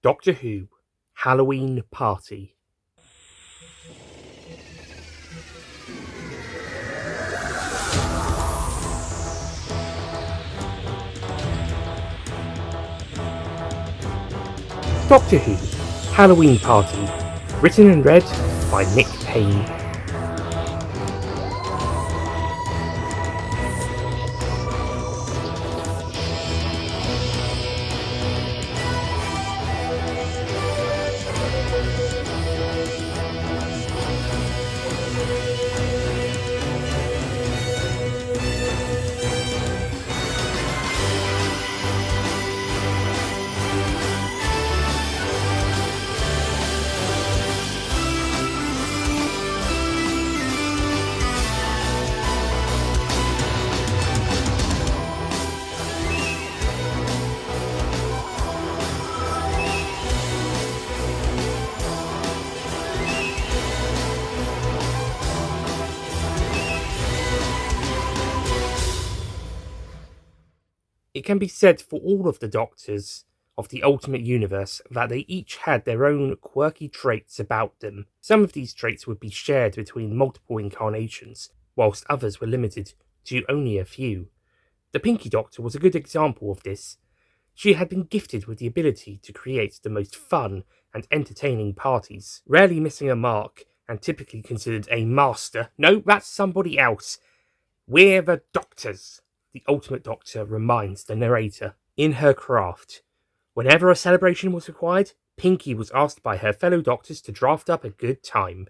Doctor Who Halloween Party. Doctor Who Halloween Party, written and read by Nick Payne. It can be said for all of the Doctors of the Ultimate Universe that they each had their own quirky traits about them. Some of these traits would be shared between multiple incarnations, whilst others were limited to only a few. The Pinky Doctor was a good example of this. She had been gifted with the ability to create the most fun and entertaining parties, rarely missing a mark and typically considered a master. No, that's somebody else. We're the Doctors, the Ultimate Doctor reminds the narrator. In her craft, whenever a celebration was required, Pinky was asked by her fellow Doctors to draft up a good time.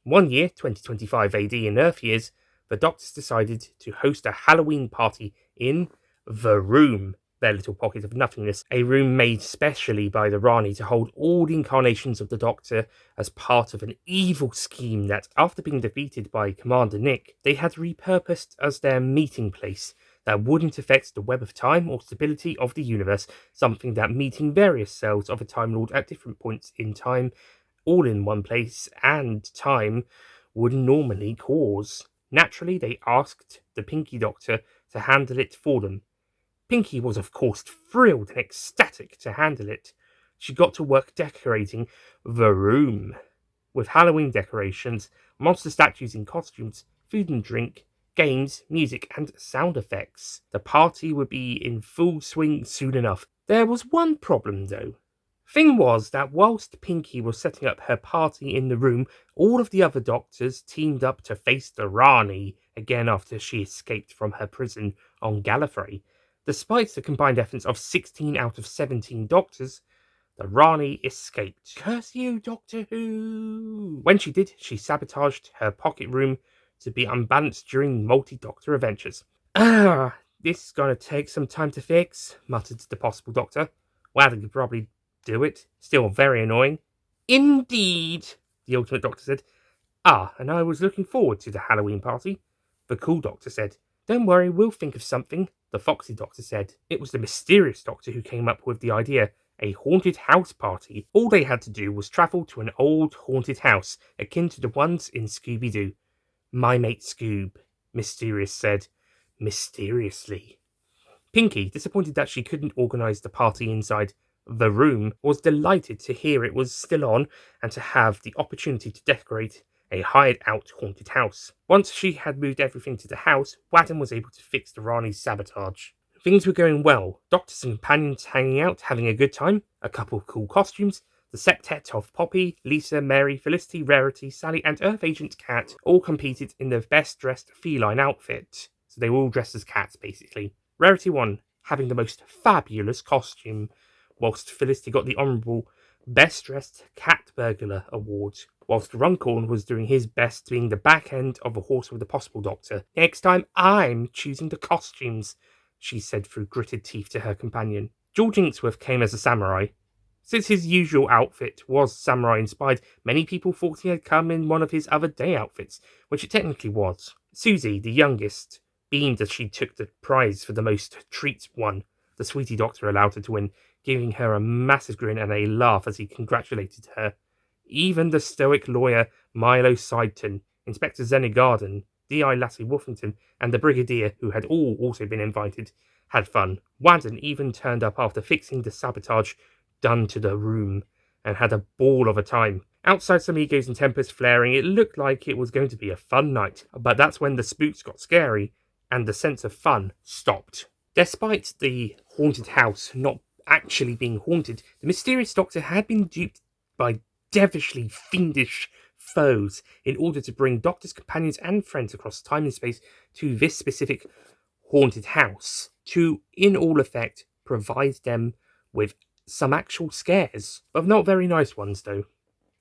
One year, 2025 AD in Earth years, the Doctors decided to host a Halloween party in the Room, their little pocket of nothingness, a room made specially by the Rani to hold all the incarnations of the Doctor as part of an evil scheme that, after being defeated by Commander Nick, they had repurposed as their meeting place that wouldn't affect the web of time or stability of the universe, something that meeting various cells of a Time Lord at different points in time, all in one place and time, would normally cause. Naturally, they asked the Pinky Doctor to handle it for them. Pinky was of course thrilled and ecstatic to handle it. She got to work decorating the room with Halloween decorations, monster statues in costumes, food and drink, games, music, and sound effects. The party would be in full swing soon enough. There was one problem though. Thing was that whilst Pinky was setting up her party in the room, all of the other Doctors teamed up to face the Rani again after she escaped from her prison on Gallifrey. Despite the combined efforts of 16 out of 17 Doctors, the Rani escaped. Curse you, Doctor Who! When she did, she sabotaged her pocket room to be unbalanced during multi-Doctor adventures. This is gonna take some time to fix, muttered the possible Doctor. Well, they could probably do it. Still very annoying. Indeed, the Ultimate Doctor said. And I was looking forward to the Halloween party, the cool Doctor said. Don't worry, we'll think of something, the foxy Doctor said. It was the mysterious Doctor who came up with the idea, a haunted house party. All they had to do was travel to an old haunted house, akin to the ones in Scooby-Doo. My mate Scoob, Mysterious said, mysteriously. Pinky, disappointed that she couldn't organise the party inside the room, was delighted to hear it was still on and to have the opportunity to decorate a hired-out haunted house. Once she had moved everything to the house, Wadden was able to fix the Rani's sabotage. Things were going well. Doctors and companions hanging out, having a good time, a couple of cool costumes, the septet of Poppy, Lisa, Mary, Felicity, Rarity, Sally, and Earth Agent Cat all competed in their best-dressed feline outfit. So they were all dressed as cats, basically. Rarity won, having the most fabulous costume, whilst Felicity got the honourable Best Dressed Cat Burglar Award, whilst Runcorn was doing his best being the back end of a horse with a possible Doctor. Next time I'm choosing the costumes, she said through gritted teeth to her companion. George Inksworth came as a samurai. Since his usual outfit was samurai-inspired, many people thought he had come in one of his other day outfits, which it technically was. Susie, the youngest, beamed as she took the prize for the most treats won. The sweetie Doctor allowed her to win, giving her a massive grin and a laugh as he congratulated her. Even the stoic lawyer Milo Sideton, Inspector Zenny Garden, D.I. Lassie Woffington, and the Brigadier, who had all also been invited, had fun. Wadden even turned up after fixing the sabotage done to the room and had a ball of a time. Outside, some egos and tempers flaring, it looked like it was going to be a fun night, but that's when the spooks got scary and the sense of fun stopped. Despite the haunted house not actually being haunted, the mysterious doctor had been duped by devilishly fiendish foes in order to bring Doctor's companions and friends across time and space to this specific haunted house to, in all effect, provide them with some actual scares, but not very nice ones though.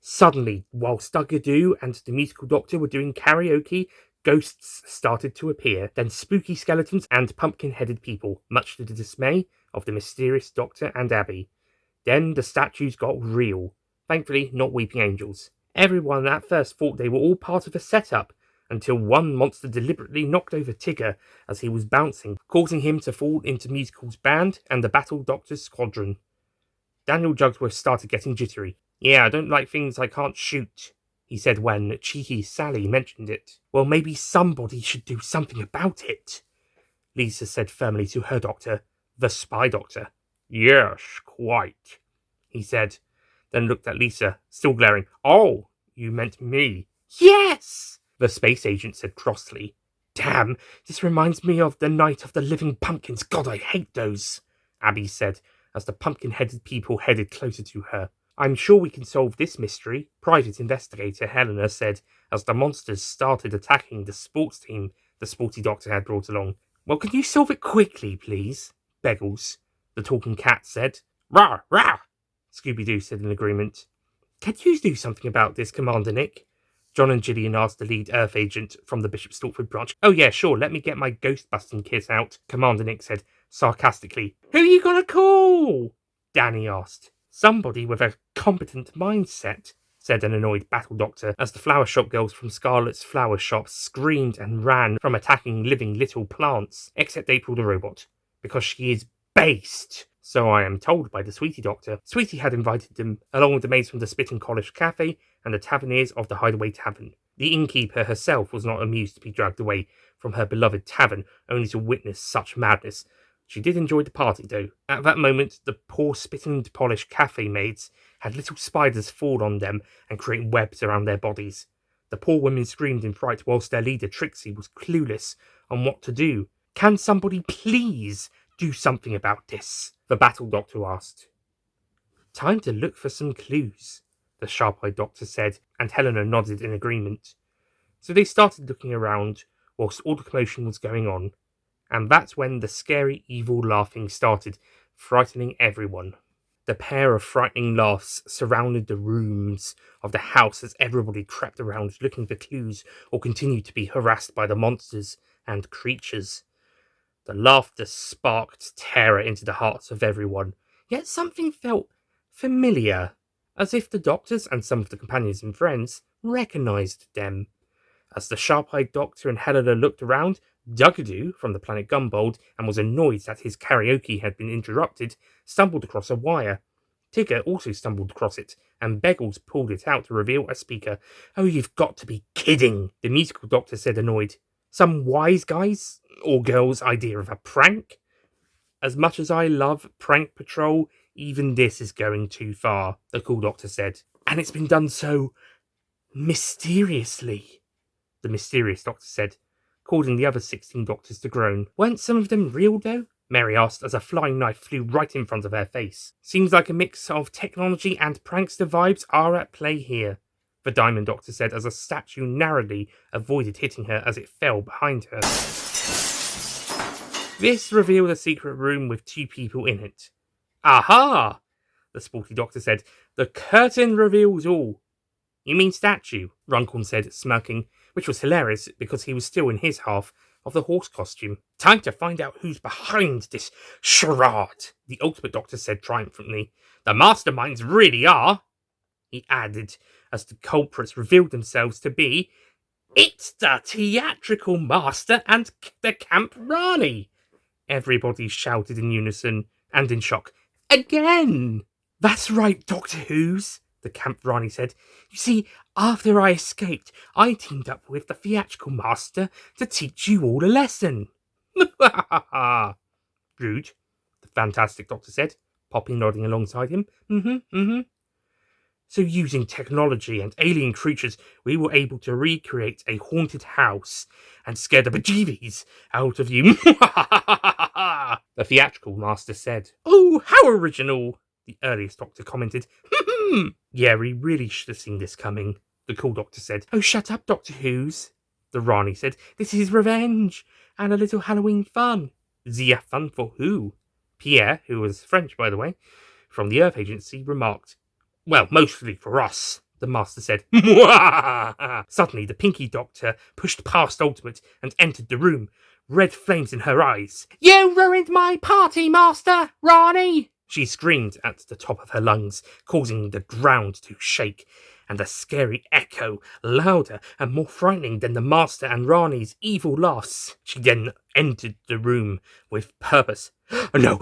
Suddenly, whilst Dugadoo and the musical doctor were doing karaoke, ghosts started to appear, then spooky skeletons and pumpkin-headed people, much to the dismay of the mysterious doctor and Abby. Then the statues got real. Thankfully, not weeping angels. Everyone at first thought they were all part of a setup, until one monster deliberately knocked over Tigger as he was bouncing, causing him to fall into Musical's band and the Battle Doctor's squadron. Daniel Jugsworth started getting jittery. "Yeah, I don't like things I can't shoot," he said when cheeky Sally mentioned it. "Well, maybe somebody should do something about it," Lisa said firmly to her doctor, the spy doctor. "Yes, quite," he said, then looked at Lisa, still glaring. "Oh, you meant me." "Yes," the space agent said crossly. "Damn, this reminds me of the Night of the Living Pumpkins. God, I hate those," Abby said, as the pumpkin-headed people headed closer to her. "I'm sure we can solve this mystery," Private Investigator Helena said, as the monsters started attacking the sports team the sporty doctor had brought along. "Well, can you solve it quickly, please?" Beggles, the talking cat, said. "Rah, rah!" Scooby-Doo said in agreement. "Can you do something about this, Commander Nick?" John and Gillian asked the lead Earth agent from the Bishop Stortford branch. "Oh yeah, sure, let me get my ghost-busting kit out," Commander Nick said sarcastically. "Who you gonna call?" Danny asked. "Somebody with a competent mindset," said an annoyed Battle Doctor, as the flower shop girls from Scarlet's flower shop screamed and ran from attacking living little plants, except April the robot, because she is based. So I am told by the Sweetie Doctor. Sweetie had invited them, along with the maids from the Spit and College Cafe and the taverniers of the Hideaway Tavern. The innkeeper herself was not amused to be dragged away from her beloved tavern, only to witness such madness. She did enjoy the party, though. At that moment, the poor Spit and Polish Cafe maids had little spiders fall on them and create webs around their bodies. The poor women screamed in fright, whilst their leader, Trixie, was clueless on what to do. "Can somebody please do something about this?" the Battle Doctor asked. "Time to look for some clues," the sharp-eyed doctor said, and Helena nodded in agreement. So they started looking around whilst all the commotion was going on, and that's when the scary, evil laughing started, frightening everyone. The pair of frightening laughs surrounded the rooms of the house as everybody crept around looking for clues or continued to be harassed by the monsters and creatures. The laughter sparked terror into the hearts of everyone, yet something felt familiar, as if the doctors and some of the companions and friends recognized them. As the sharp-eyed doctor and Helena looked around, Dugadoo, from the planet Gumbold, and was annoyed that his karaoke had been interrupted, stumbled across a wire. Tigger also stumbled across it, and Beggles pulled it out to reveal a speaker. "Oh, you've got to be kidding," the musical doctor said, annoyed. "Some wise guy's or girl's idea of a prank? As much as I love Prank Patrol, even this is going too far," the cool doctor said. "And it's been done so mysteriously," the mysterious doctor said, causing the other 16 doctors to groan. "Weren't some of them real, though?" Mary asked as a flying knife flew right in front of her face. "Seems like a mix of technology and prankster vibes are at play here," the Diamond Doctor said as a statue narrowly avoided hitting her as it fell behind her. This revealed a secret room with 2 people in it. "Aha!" the sporty doctor said. "The curtain reveals all." "You mean statue?" Runcorn said, smirking, which was hilarious because he was still in his half of the horse costume. "Time to find out who's behind this charade," the ultimate doctor said triumphantly. "The masterminds really are," he added, as the culprits revealed themselves to be, "It's the theatrical master and the Camp Rani." Everybody shouted in unison and in shock. "Again!" "That's right, Doctor Who's," the Camp Rani said. "You see, after I escaped, I teamed up with the theatrical master to teach you all a lesson." "Rude," the fantastic doctor said. Poppy nodding alongside him. So using technology and alien creatures, we were able to recreate a haunted house and scare the bejeebies out of you. The theatrical master said. Oh, how original, the earliest doctor commented. Yeah, we really should have seen this coming, the cool doctor said. Oh, shut up, Doctor Who's, the Rani said. This is revenge and a little Halloween fun. Zia fun for who? Pierre, who was French, by the way, from the Earth Agency, remarked. Well, mostly for us, the master said. Suddenly, the Pinky Doctor pushed past Ultimate and entered the room, red flames in her eyes. You ruined my party, Master Rani! She screamed at the top of her lungs, causing the ground to shake, and a scary echo, louder and more frightening than the Master and Rani's evil laughs. She then entered the room with purpose. No.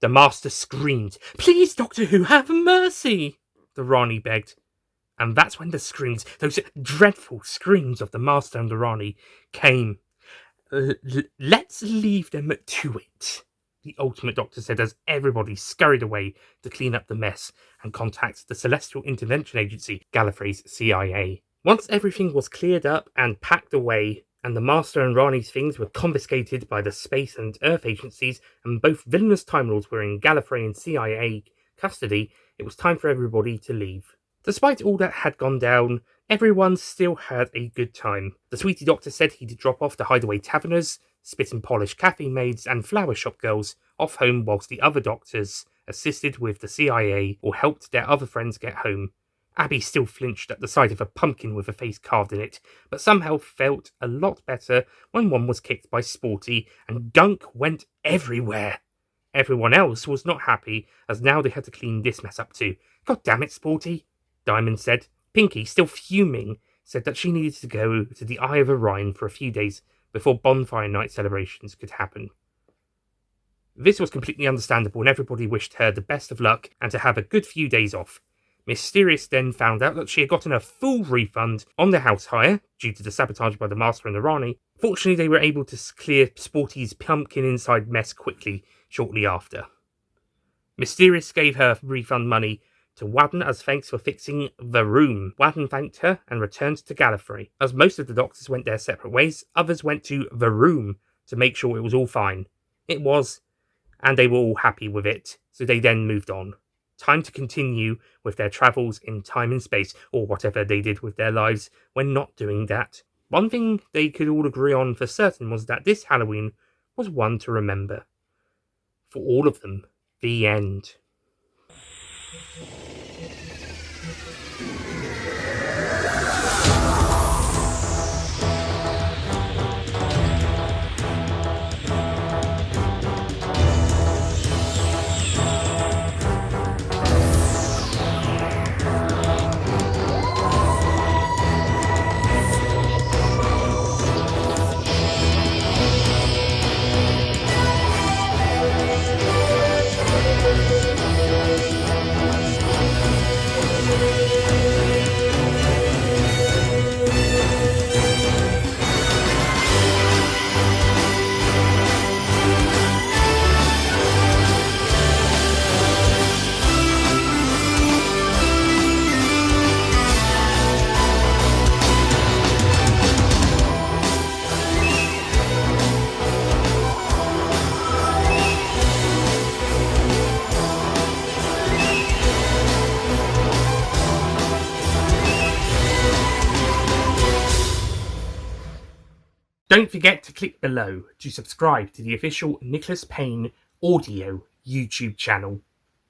The Master screamed. Please, Doctor Who, have mercy, the Rani begged. And that's when the screams, those dreadful screams of the Master and the Rani, came. Let's leave them to it, the Ultimate Doctor said as everybody scurried away to clean up the mess and contact the Celestial Intervention Agency, Gallifrey's CIA. Once everything was cleared up and packed away, and the Master and Rani's things were confiscated by the Space and Earth Agencies, and both villainous Time Lords were in Gallifrey and CIA custody, it was time for everybody to leave. Despite all that had gone down, everyone still had a good time. The Sweetie Doctor said he'd drop off the hideaway taverners, spit and polish cafe maids, and flower shop girls off home whilst the other doctors assisted with the CIA or helped their other friends get home. Abby still flinched at the sight of a pumpkin with a face carved in it, but somehow felt a lot better when one was kicked by Sporty and gunk went everywhere. Everyone else was not happy, as now they had to clean this mess up too. God damn it, Sporty, Diamond said. Pinky, still fuming, said that she needed to go to the Eye of Orion for a few days before bonfire night celebrations could happen. This was completely understandable, and everybody wished her the best of luck and to have a good few days off. Mysterious then found out that she had gotten a full refund on the house hire due to the sabotage by the Master and the Rani. Fortunately, they were able to clear Sporty's pumpkin inside mess quickly shortly after. Mysterious gave her refund money to Wadden as thanks for fixing the room. Wadden thanked her and returned to Gallifrey. As most of the doctors went their separate ways, others went to the room to make sure it was all fine. It was, and they were all happy with it, so they then moved on. Time to continue with their travels in time and space, or whatever they did with their lives when not doing that. One thing they could all agree on for certain was that this Halloween was one to remember. For all of them, the end. Don't forget to click below to subscribe to the official Nicholas Payne audio YouTube channel.